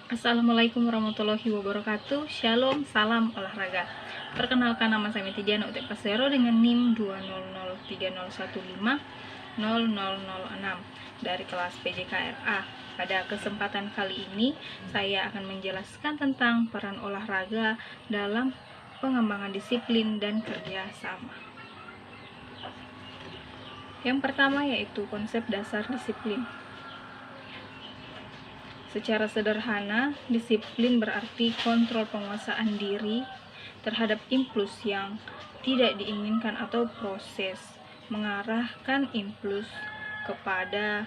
Assalamualaikum warahmatullahi wabarakatuh. Shalom, salam olahraga. Perkenalkan, nama saya Metidiana Utepasero dengan NIM 20030150006 dari kelas PJKRA. Pada kesempatan kali ini, saya akan menjelaskan tentang peran olahraga dalam pengembangan disiplin dan kerja sama. Yang pertama yaitu konsep dasar disiplin. Secara sederhana, disiplin berarti kontrol penguasaan diri terhadap impuls yang tidak diinginkan atau proses mengarahkan impuls kepada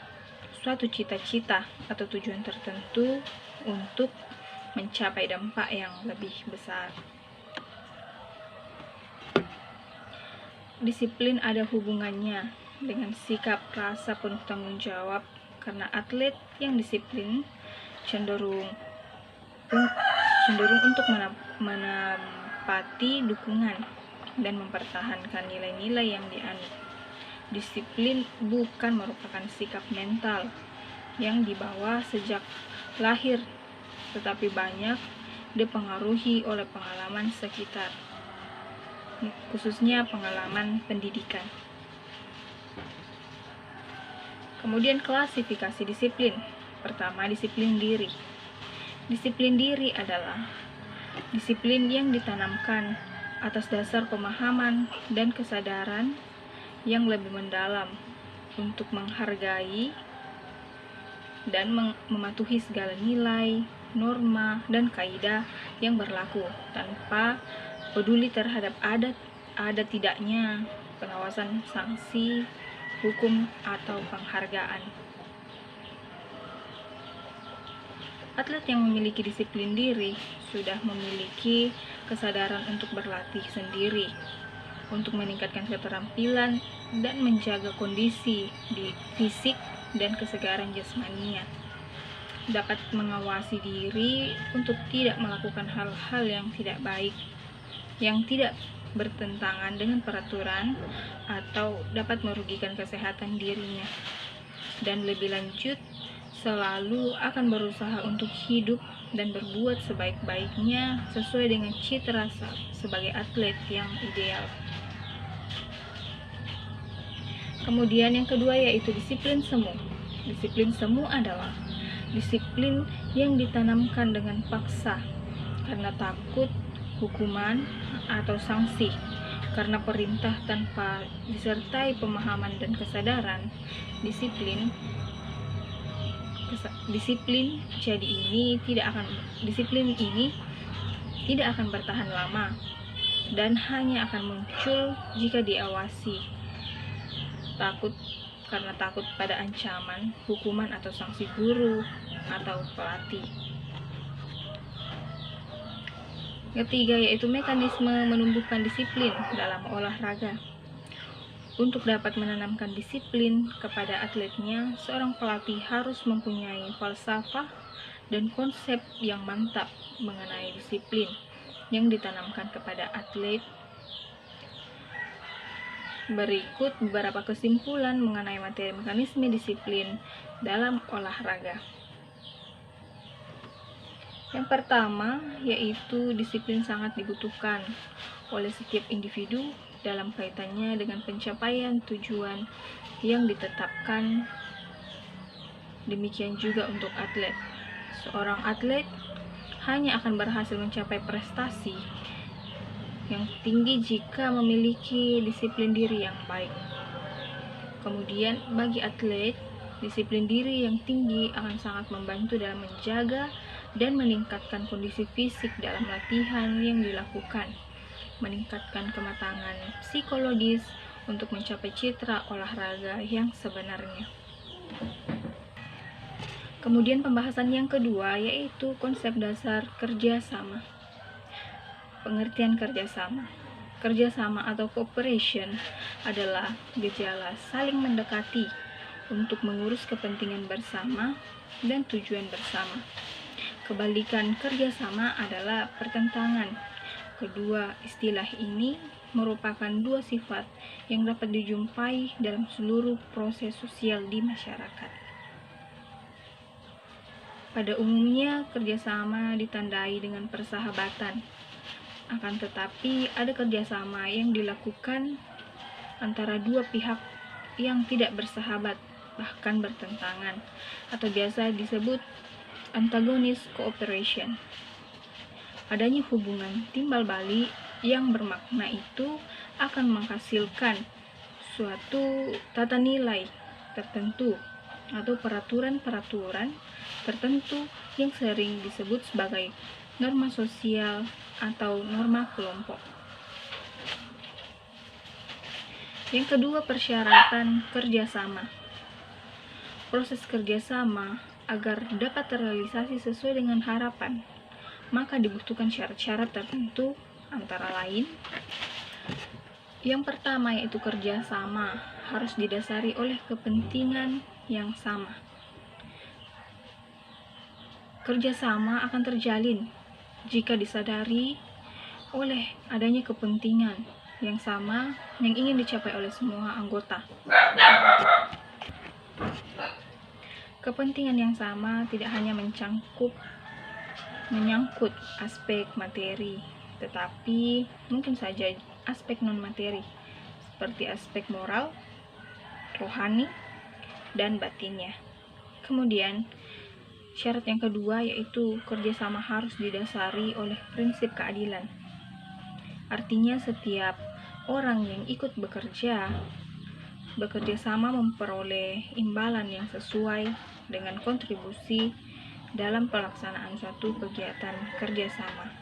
suatu cita-cita atau tujuan tertentu untuk mencapai dampak yang lebih besar. Disiplin ada hubungannya dengan sikap rasa penuh tanggung jawab, karena atlet yang disiplin cenderung untuk menepati dukungan dan mempertahankan nilai-nilai yang dianut. Disiplin bukan merupakan sikap mental yang dibawa sejak lahir, tetapi banyak dipengaruhi oleh pengalaman sekitar, khususnya pengalaman pendidikan. Kemudian klasifikasi disiplin. Pertama, disiplin diri. Disiplin diri adalah disiplin yang ditanamkan atas dasar pemahaman dan kesadaran yang lebih mendalam untuk menghargai dan mematuhi segala nilai, norma, dan kaidah yang berlaku tanpa peduli terhadap ada tidaknya pengawasan, sanksi, hukum, atau penghargaan. Atlet yang memiliki disiplin diri sudah memiliki kesadaran untuk berlatih sendiri, untuk meningkatkan keterampilan dan menjaga kondisi di fisik dan kesegaran jasmaninya. Dapat mengawasi diri untuk tidak melakukan hal-hal yang tidak baik, yang tidak bertentangan dengan peraturan atau dapat merugikan kesehatan dirinya. Dan lebih lanjut, selalu akan berusaha untuk hidup dan berbuat sebaik-baiknya sesuai dengan citra sebagai atlet yang ideal. Kemudian yang kedua yaitu disiplin semu. Disiplin semu adalah disiplin yang ditanamkan dengan paksa karena takut hukuman atau sanksi, karena perintah tanpa disertai pemahaman dan kesadaran. Disiplin ini tidak akan bertahan lama dan hanya akan muncul jika diawasi. Karena takut pada ancaman, hukuman atau sanksi guru atau pelatih. Ketiga yaitu mekanisme menumbuhkan disiplin dalam olahraga. Untuk dapat menanamkan disiplin kepada atletnya, seorang pelatih harus mempunyai falsafah dan konsep yang mantap mengenai disiplin yang ditanamkan kepada atlet. Berikut beberapa kesimpulan mengenai materi mekanisme disiplin dalam olahraga. Yang pertama yaitu disiplin sangat dibutuhkan oleh setiap individu dalam kaitannya dengan pencapaian tujuan yang ditetapkan. Demikian juga untuk atlet. Seorang atlet hanya akan berhasil mencapai prestasi yang tinggi jika memiliki disiplin diri yang baik. Kemudian bagi atlet, disiplin diri yang tinggi akan sangat membantu dalam menjaga dan meningkatkan kondisi fisik dalam latihan yang dilakukan, meningkatkan kematangan psikologis untuk mencapai citra olahraga yang sebenarnya. Kemudian pembahasan yang kedua yaitu konsep dasar kerjasama. Pengertian kerjasama. Kerjasama atau cooperation adalah gejala saling mendekati untuk mengurus kepentingan bersama dan tujuan bersama. Kebalikan kerjasama adalah pertentangan. Kedua istilah ini merupakan dua sifat yang dapat dijumpai dalam seluruh proses sosial di masyarakat. Pada umumnya, kerjasama ditandai dengan persahabatan. Akan tetapi, ada kerjasama yang dilakukan antara dua pihak yang tidak bersahabat, bahkan bertentangan, atau biasa disebut antagonis cooperation. Adanya hubungan timbal balik yang bermakna itu akan menghasilkan suatu tata nilai tertentu atau peraturan-peraturan tertentu yang sering disebut sebagai norma sosial atau norma kelompok. Yang kedua, persyaratan kerjasama. Proses kerjasama agar dapat terrealisasi sesuai dengan harapan, maka dibutuhkan syarat-syarat tertentu, antara lain yang pertama yaitu kerjasama harus didasari oleh kepentingan yang sama. Kerjasama akan terjalin jika disadari oleh adanya kepentingan yang sama yang ingin dicapai oleh semua anggota. Kepentingan yang sama tidak hanya menyangkut aspek materi, tetapi mungkin saja aspek non-materi, seperti aspek moral, rohani, dan batinnya. Kemudian, syarat yang kedua yaitu kerjasama harus didasari oleh prinsip keadilan. Artinya setiap orang yang ikut bekerja sama memperoleh imbalan yang sesuai dengan kontribusi dalam pelaksanaan suatu kegiatan kerjasama.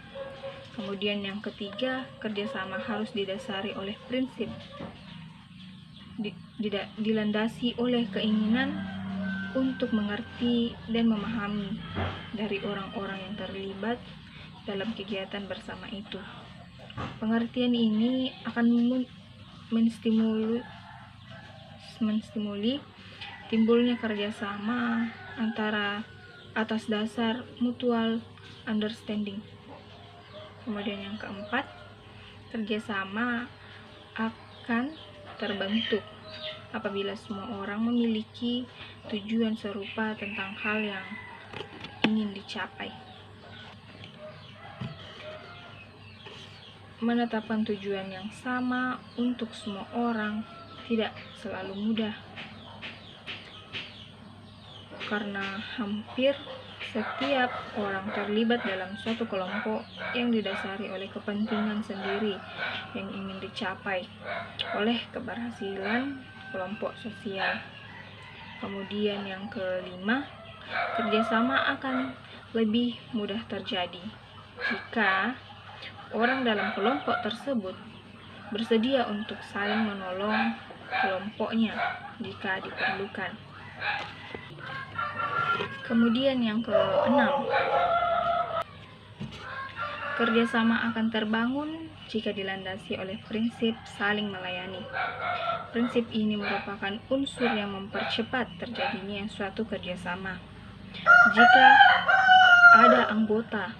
Kemudian yang ketiga, kerjasama harus didasari oleh prinsip dilandasi oleh keinginan untuk mengerti dan memahami dari orang-orang yang terlibat dalam kegiatan bersama itu. Pengertian ini akan menstimuli timbulnya kerjasama antara atas dasar mutual understanding. Kemudian yang keempat, kerjasama akan terbentuk apabila semua orang memiliki tujuan serupa tentang hal yang ingin dicapai. Menetapkan tujuan yang sama untuk semua orang tidak selalu mudah, karena hampir setiap orang terlibat dalam suatu kelompok yang didasari oleh kepentingan sendiri yang ingin dicapai oleh keberhasilan kelompok sosial. Kemudian yang kelima, kerjasama akan lebih mudah terjadi jika orang dalam kelompok tersebut bersedia untuk saling menolong kelompoknya jika diperlukan. Kemudian yang keenam, kerjasama akan terbangun jika dilandasi oleh prinsip saling melayani. Prinsip ini merupakan unsur yang mempercepat terjadinya suatu kerjasama. Jika ada anggota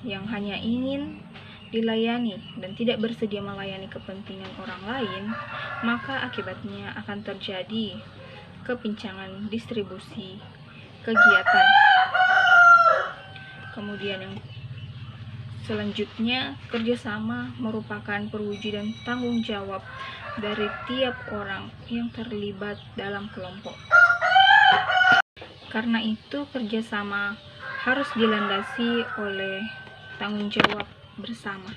yang hanya ingin dilayani dan tidak bersedia melayani kepentingan orang lain, maka akibatnya akan terjadi kepincangan distribusi kegiatan. Kemudian yang selanjutnya, kerjasama merupakan perwujudan tanggung jawab dari tiap orang yang terlibat dalam kelompok. Karena itu, kerjasama harus dilandasi oleh tanggung jawab bersama.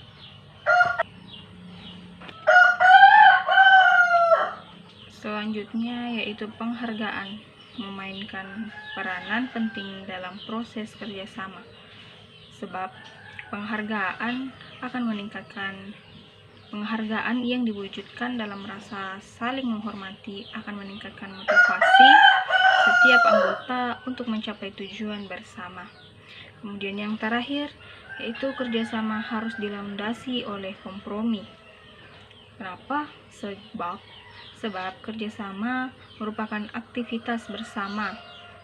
Selanjutnya yaitu penghargaan memainkan peranan penting dalam proses kerjasama, sebab penghargaan yang diwujudkan dalam rasa saling menghormati akan meningkatkan motivasi setiap anggota untuk mencapai tujuan bersama. Kemudian yang terakhir yaitu kerjasama harus dilandasi oleh kompromi. Kenapa? Sebab kerjasama merupakan aktivitas bersama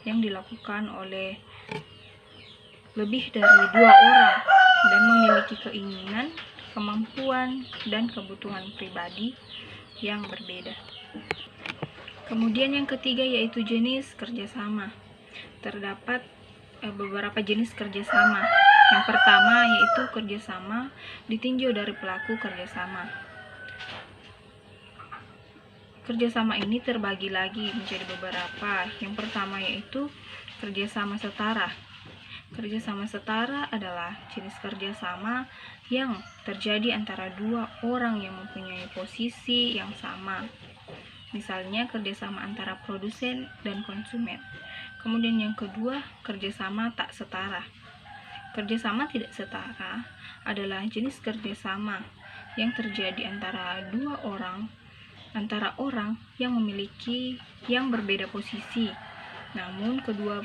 yang dilakukan oleh lebih dari dua orang dan memiliki keinginan, kemampuan, dan kebutuhan pribadi yang berbeda. Kemudian yang ketiga yaitu jenis kerjasama. Terdapat beberapa jenis kerjasama. Yang pertama yaitu kerjasama ditinjau dari pelaku kerjasama. Kerjasama ini terbagi lagi menjadi beberapa. Yang pertama yaitu kerjasama setara. Kerjasama setara adalah jenis kerjasama yang terjadi antara dua orang yang mempunyai posisi yang sama. Misalnya kerjasama antara produsen dan konsumen. Kemudian yang kedua, kerjasama tak setara. Kerjasama tidak setara adalah jenis kerjasama yang terjadi antara orang yang memiliki yang berbeda posisi, namun kedua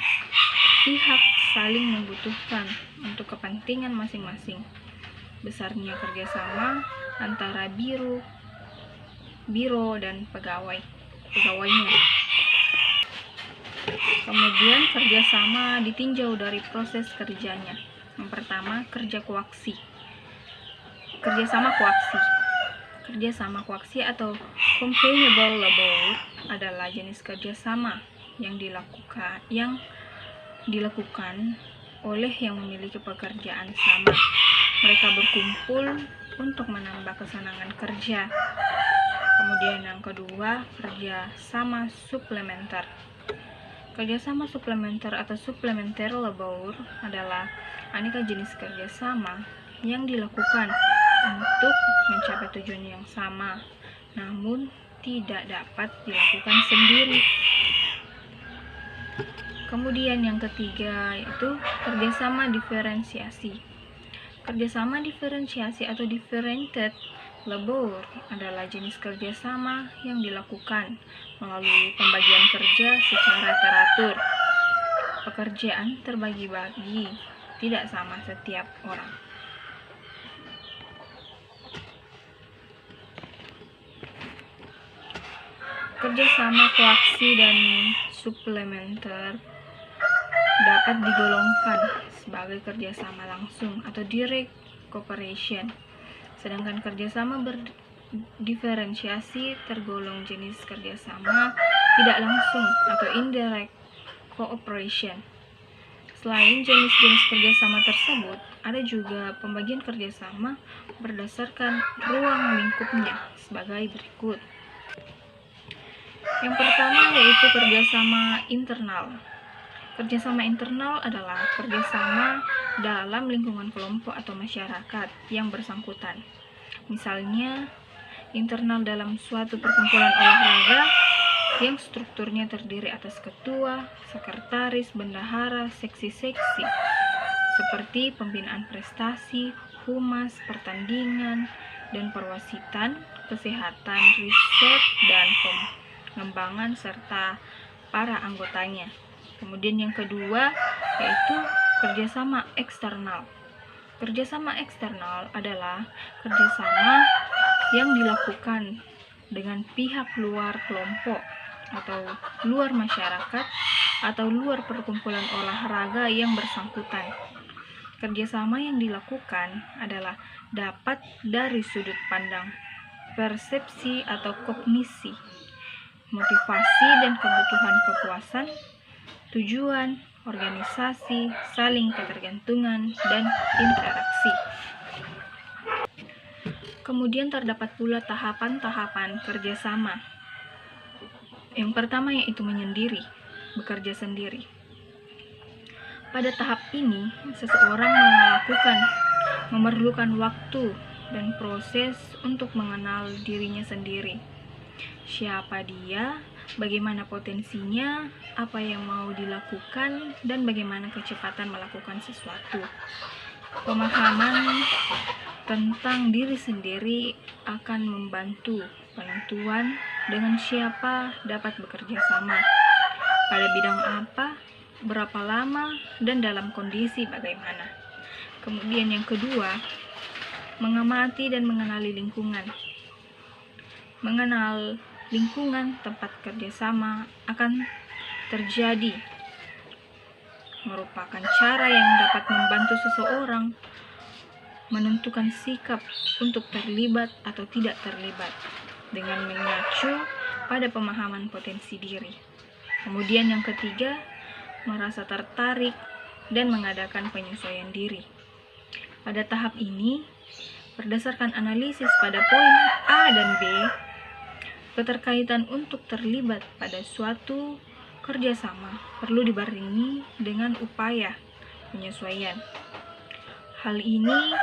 pihak saling membutuhkan untuk kepentingan masing-masing. Besarnya kerjasama antara biro dan pegawainya. Kemudian kerjasama ditinjau dari proses kerjanya. Yang pertama, Kerjasama koaksi atau companionable labor adalah jenis kerjasama yang dilakukan oleh yang memiliki pekerjaan sama. Mereka berkumpul untuk menambah kesenangan kerja. Kemudian yang kedua, kerjasama suplementer. Kerjasama suplementer atau supplementary labor adalah aneka jenis kerjasama yang dilakukan untuk mencapai tujuan yang sama, namun tidak dapat dilakukan sendiri. Kemudian yang ketiga yaitu kerjasama diferensiasi. Kerjasama diferensiasi atau differentiated labor adalah jenis kerjasama yang dilakukan melalui pembagian kerja secara teratur. Pekerjaan terbagi-bagi, tidak sama setiap orang. Kerjasama koaksi dan suplementer dapat digolongkan sebagai kerjasama langsung atau direct cooperation, sedangkan kerjasama berdiferensiasi tergolong jenis kerjasama tidak langsung atau indirect cooperation. Selain jenis-jenis kerjasama tersebut, ada juga pembagian kerjasama berdasarkan ruang lingkupnya sebagai berikut. Yang pertama yaitu kerjasama internal. Kerjasama internal adalah kerjasama dalam lingkungan kelompok atau masyarakat yang bersangkutan. Misalnya, internal dalam suatu perkumpulan olahraga yang strukturnya terdiri atas ketua, sekretaris, bendahara, seksi-seksi, seperti pembinaan prestasi, humas, pertandingan, dan perwasitan, kesehatan, riset, dan pengembangan, serta para anggotanya. Kemudian yang kedua yaitu kerjasama eksternal. Kerjasama eksternal adalah kerjasama yang dilakukan dengan pihak luar kelompok atau luar masyarakat atau luar perkumpulan olahraga yang bersangkutan. Kerjasama yang dilakukan adalah dapat dari sudut pandang persepsi atau kognisi, motivasi dan kebutuhan kepuasan, tujuan, organisasi, saling ketergantungan, dan interaksi. Kemudian terdapat pula tahapan-tahapan kerjasama. Yang pertama yaitu bekerja sendiri. Pada tahap ini, seseorang memerlukan waktu dan proses untuk mengenal dirinya sendiri. Siapa dia, bagaimana potensinya, apa yang mau dilakukan, dan bagaimana kecepatan melakukan sesuatu. Pemahaman tentang diri sendiri akan membantu penentuan dengan siapa dapat bekerja sama, pada bidang apa, berapa lama, dan dalam kondisi bagaimana. Kemudian yang kedua, mengamati dan mengenali lingkungan. Mengenal lingkungan tempat kerjasama akan terjadi merupakan cara yang dapat membantu seseorang menentukan sikap untuk terlibat atau tidak terlibat dengan mengacu pada pemahaman potensi diri. Kemudian yang ketiga, merasa tertarik dan mengadakan penyesuaian diri. Pada tahap ini, berdasarkan analisis pada poin A dan B, keterkaitan untuk terlibat pada suatu kerjasama perlu dibarengi dengan upaya penyesuaian. Hal ini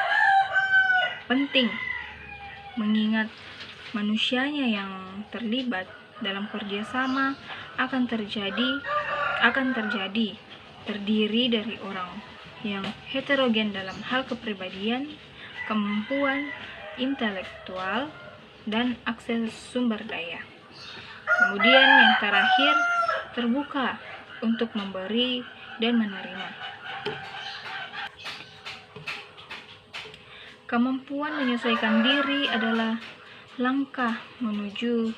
penting mengingat manusianya yang terlibat dalam kerjasama akan terjadi terdiri dari orang yang heterogen dalam hal kepribadian, kemampuan intelektual, dan akses sumber daya. Kemudian yang terakhir, terbuka untuk memberi dan menerima. Kemampuan menyesuaikan diri adalah langkah menuju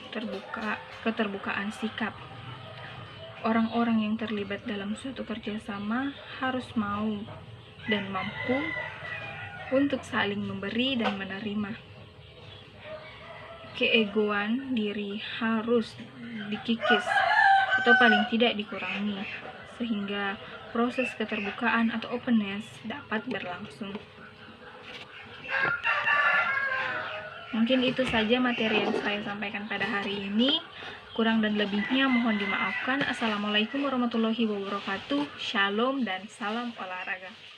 keterbukaan sikap. Orang-orang yang terlibat dalam suatu kerjasama harus mau dan mampu untuk saling memberi dan menerima. Keegoan diri harus dikikis atau paling tidak dikurangi, sehingga proses keterbukaan atau openness dapat berlangsung. Mungkin itu saja materi yang saya sampaikan pada hari ini. Kurang dan lebihnya mohon dimaafkan. Assalamualaikum warahmatullahi wabarakatuh. Shalom dan salam olahraga.